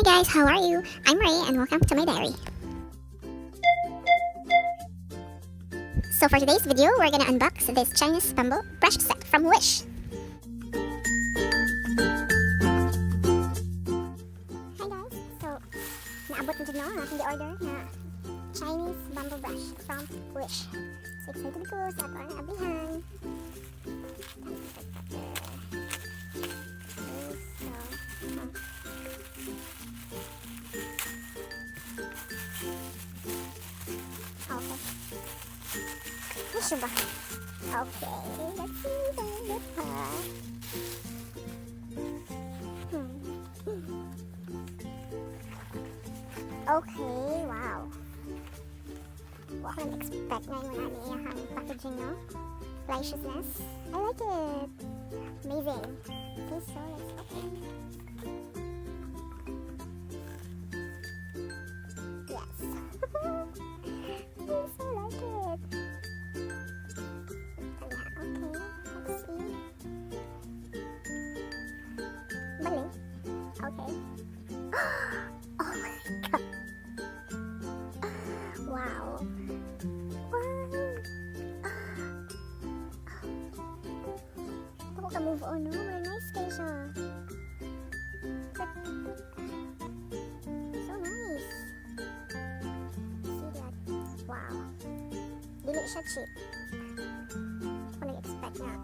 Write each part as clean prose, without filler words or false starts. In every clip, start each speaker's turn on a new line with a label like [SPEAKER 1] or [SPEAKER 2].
[SPEAKER 1] Hi guys, how are you? I'm Ray and welcome to my diary. So for today's video, we're gonna unbox this Chinese bamboo brush set from Wish. Hi guys, so naabot na dyan no, ang aking order na Chinese bamboo brush from Wish. So excited ko sa ato ang abihan. Okay. Ba? Okay, let's see the part. Okay, wow. What can I expect ngayon na niyahang packaging, no? Deliciousness. I like it. Amazing. Okay, so let's open. Yes. I so like it. Okay. Oh my god. Wow. Wow. Ako ka move on, no? Very nice kayo siya. So nice. See that? Wow. Dili siya cheap. Ako nag-expect na.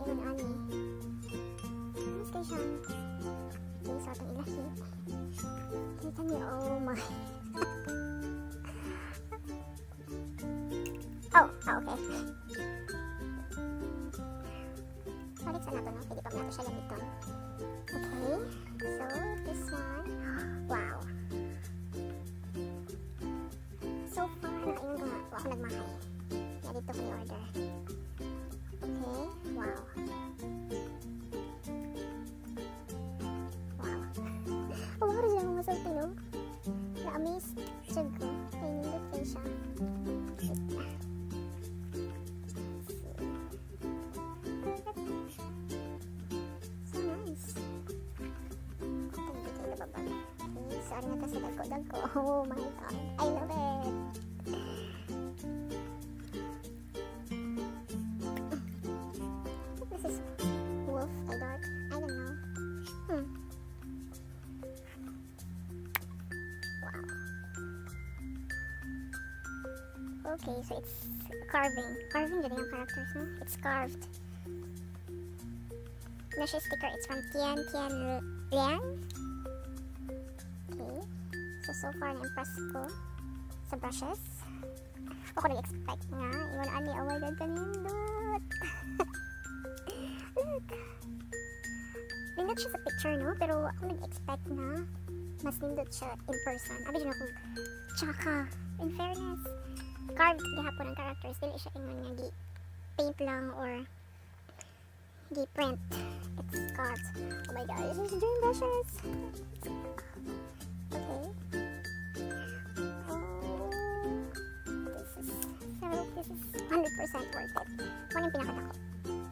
[SPEAKER 1] Ayun, ani. Nice kayo siya. Okay, so itong ilahi. Kita niyo, oh my. Okay. Balik sa nato, no? Pwede pa mo nato siya gamiton. Okay, so this one. Wow. So far, ayun ko nga. Ako nagmahay. Kaya dito ko ni-order. Okay, wow. Wala siya mga masalti, no? Na-amaze siya ko. Ay, nindot kayo siya. So nice. Ito yung nababag. Okay, saan nga kasi dagko-dagko. Oh my god. I love it. This is wolf, I don't know. Okay, so it's carving. Carving din yung characters, no? It's carved. Mesh sticker, it's from Tian Lian. Okay. So far, na-impress ko sa brushes. Ako nag-expect nga. Iwan ani, oh my god, kanindot. Look. Nindot siya sa picture, no? Pero ako nag-expect na mas nindot siya in person. Abi din ako, tsaka, in fairness, carved gihapon ang characters, dili siya ingon nga gi-paint lang or gi-print. It's carved. Oh my gosh, these dream brushes. Okay. This is 100% worth it. Kung yung pinakadako.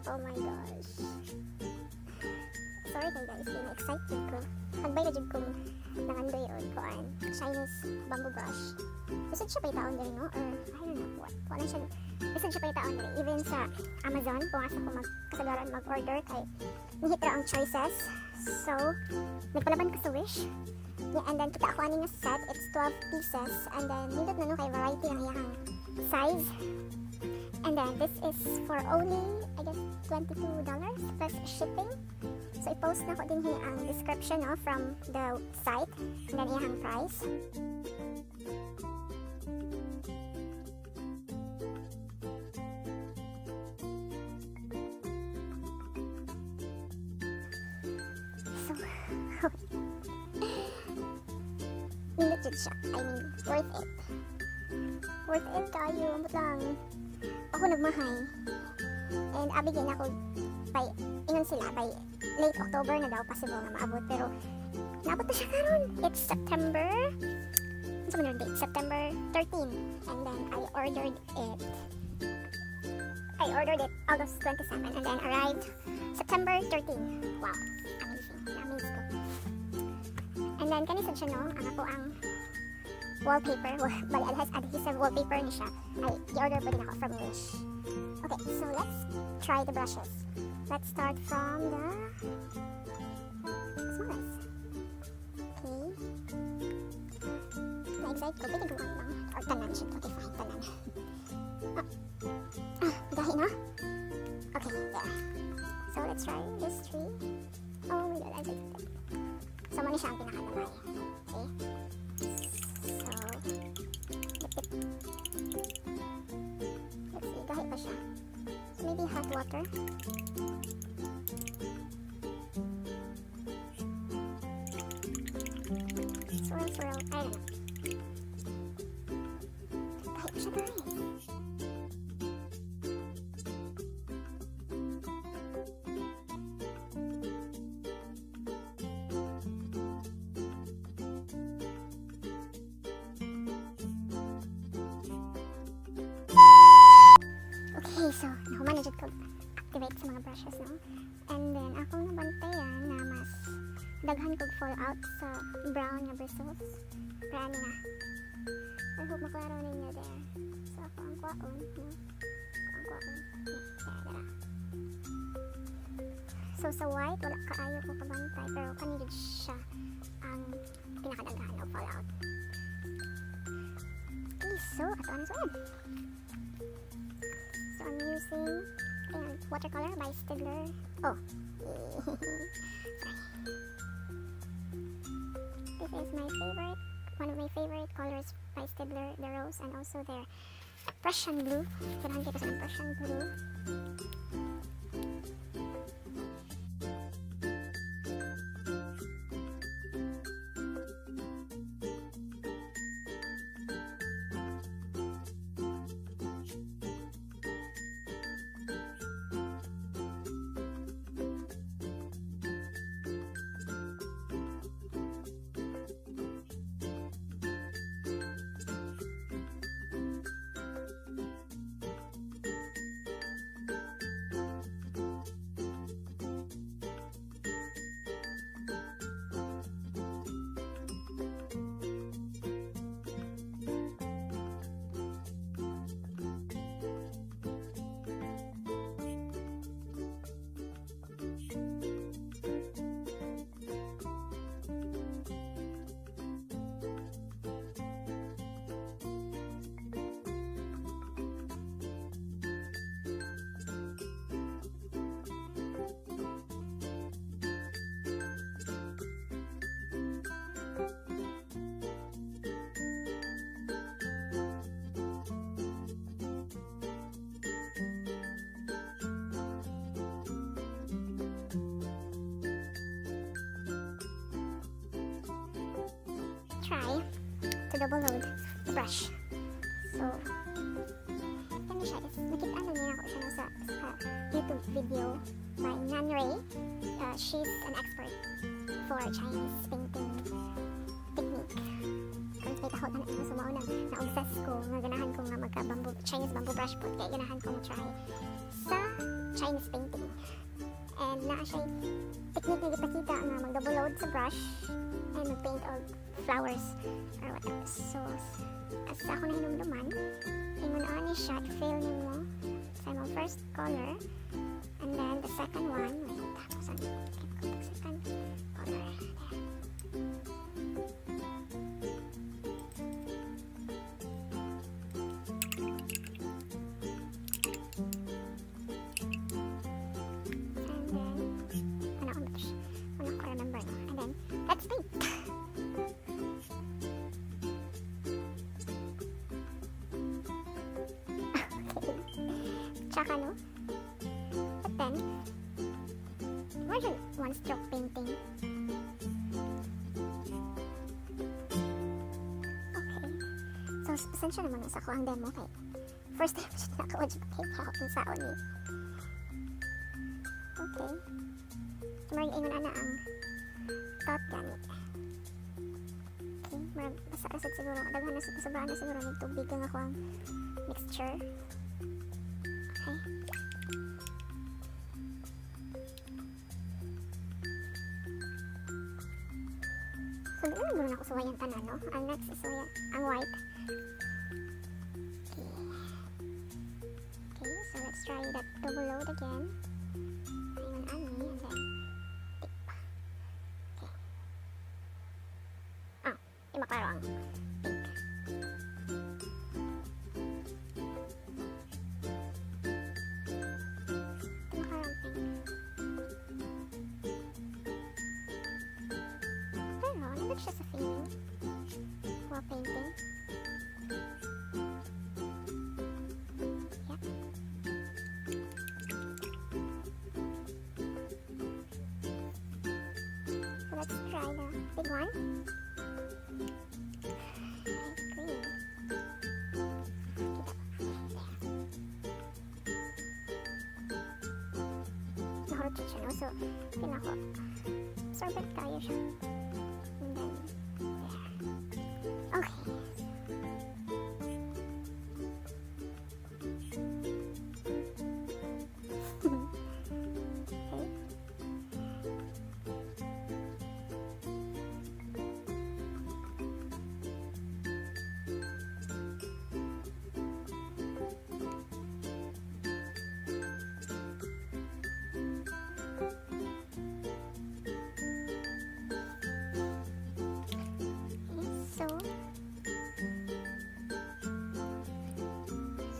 [SPEAKER 1] Oh my gosh. Sorry kayo guys, hindi na-excited ko. Hagbay na dyan kong nangandoy o kuan Chinese bamboo brush. Isad siya pa itaon din, no? Or, I don't know what. Wala siya. Isad siya pa itaon din. Even sa Amazon, kung asa ko kasagaran mag-order kay nihitra ang choices. So, nagpalaban ko sa Wish. Yeah, and then, kita ako ani nga set. It's 12 pieces. And then, nindot na no kay variety ang iyang size. And then, this is for only, I guess, $22 plus shipping. So, i-post na ko din here ang description, no, from the site. And then, iyang price. Nindot jud siya. I mean, worth it. Worth it kayo. Ambot lang. Ako nagmahay. And abigay na ako by, ingon sila, by late October na daw possible na maabot. Pero, naabot na siya karon. It's September. Ano sa date? September 13. And then, I ordered it August 27. And then, arrived September 13. Wow. Amazing. Na-amaze ko. And And then kani sad siya no, ang ako ang wallpaper, bali adhesive wallpaper ni siya. Ay i-order pa din ako from Wish. Okay, so let's try the brushes. Let's start from the smallest. Okay. Na-excite ko, pwede ko lang. Or tanan siya. Okay, fine, tanan. Gahi na? Okay, there. So let's try this three. Oh my god, I'm so excited. So muna siya ang pinakadamay. Okay. So, let's see, gahi pa siya. So maybe hot water. Swirl, swirl. I don't know. Gahi pa siya, guys. Okay, so nahuman na dyan ko activate sa mga brushes, no? And then, akong nabantayan na mas daghan kog fall out sa brown nga bristles. Rani na. I hope maklaro ninyo there. So, ako ang kwaon, no? Ako ang kwaon. Dara. So, sa white, wala kaayo ko kabantay, pero kanilid siya ang pinakadaghan ng fall out. Okay, so, ato na suwan. So I'm using watercolor by Stigler. Oh, this is my favorite, one of my favorite colors by Stigler, the rose, and also their Prussian blue. Kailangan kita sa Prussian blue. Try to double load the brush. So, kani siya is nakita na niya ako siya no, sa YouTube video by Nan Ray. She's an expert for Chinese painting technique. Kung may tahot na so mao na-obsess ko nga ganahan ko nga magka Chinese bamboo brush pot kaya ganahan ko try sa Chinese painting. And naa siya technique na ipakita nga mag-double load sa brush and mag-paint of flowers or whatever. So, as ako na hinumduman, ingon ani siya, i-fill mo sa imong first color, and then the second one, wait, tapos ang second color, let's paint. Tsaka no? But then, imagine one stroke painting. Okay. So, pasensya naman sa ko ang demo kay first time siya nakawadyo kay how kung saon ni. Okay. So, maring ingon ana ang thought ganit. Okay. Basta rasad siguro. Daghan na sobrang na siguro ng tubig ang ako ang mixture. Okay. So, na ako suwayan tanan, no? Ang next is ang white. Okay, so let's try that double load again. Ayun, ani, and then tip. Okay. Di maklaro ang pink. Nandun siya sa feeling while painting. Yep. So let's try the big one. Green. Nahurot siya, no? So, feel ako absorbent tayo siya. And then, there. Okay. Okay.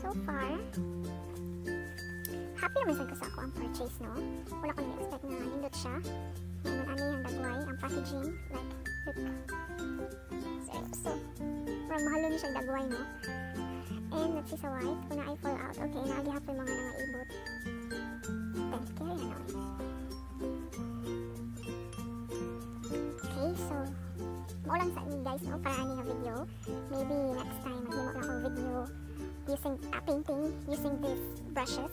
[SPEAKER 1] So far, happy naman sa ako ang purchase, no? Wala ko na-expect na nindot siya. Ngayon, ano yung dagway, ang packaging, like, look. So, parang mahalo niya siya dagway, no? And let's see sa white, kung na I fall out, okay, naagihap yung mga nangaibot. Then, carry na, no? Okay, so, maulang sa inyo guys, no? Para ano yung video. Maybe next time, maghimo na akong video using painting using these brushes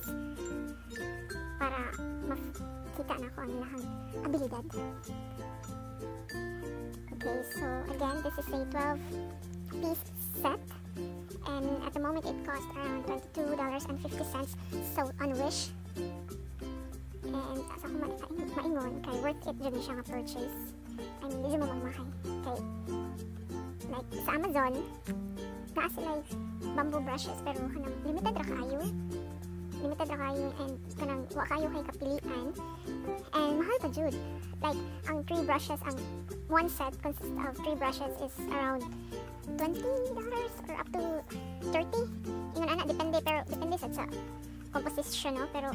[SPEAKER 1] para makita na ko ang ilang abilidad. Okay, so again, this is a 12-piece set, and at the moment it cost around $22.50 so on Wish. And as ako maingon kay worth it dyan siya nga purchase. I mean, di mo magmahay kay like sa Amazon naa sila bamboo brushes pero kanang limited ra kayo and kanang wa kayo kay kapilian and mahal pa jud. Like ang 3 brushes, ang one set consists of 3 brushes is around $20 or up to 30. Ingon ana depende, pero depende sa composition, no? Pero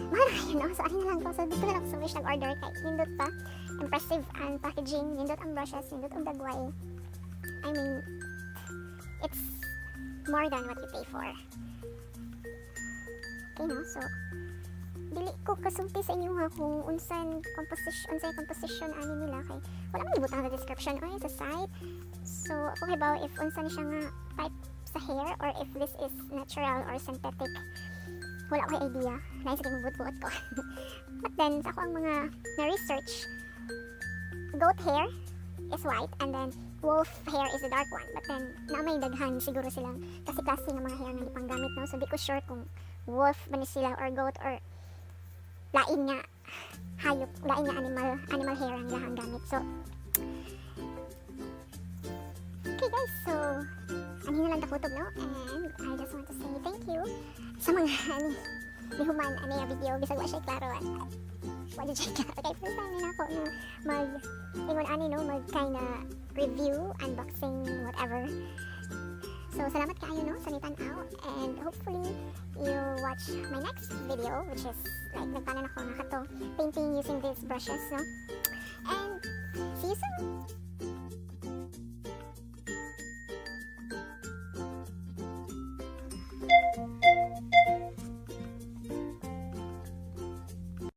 [SPEAKER 1] mahal kayo, no? So ano lang ko, so dito na lang sa Wish nag-order kay nindot pa, impressive ang packaging, nindot ang brushes, nindot ang dagway. I mean, it's more than what you pay for. Okay, no? So, dili ko kasulti sa inyo ha kung unsay composition ani nila kay wala man ibutang sa description or sa site. So, ako hibaw if unsa ni siya nga type sa hair or if this is natural or synthetic. Wala ko idea. Nice kay mabut-buot ko. But then, sa ako ang mga na-research, goat hair is white and then wolf hair is the dark one, but then na may daghan siguro silang kasi ng mga hair nga ipanggamit, no? So di ko sure kung wolf ba ni sila or goat or lain nga hayop, lain nga animal hair ang ilang gamit. So okay guys, so ano na lang takutob, no? And I just want to say thank you sa mga human video bisag wa siya klaro. What did you get? Okay, first time na ako na mag kinda review, unboxing, whatever. So, salamat kayo, no, sa nitanaw, and hopefully you watch my next video, which is like nagtanan ako na kato painting using these brushes, no? And see you soon!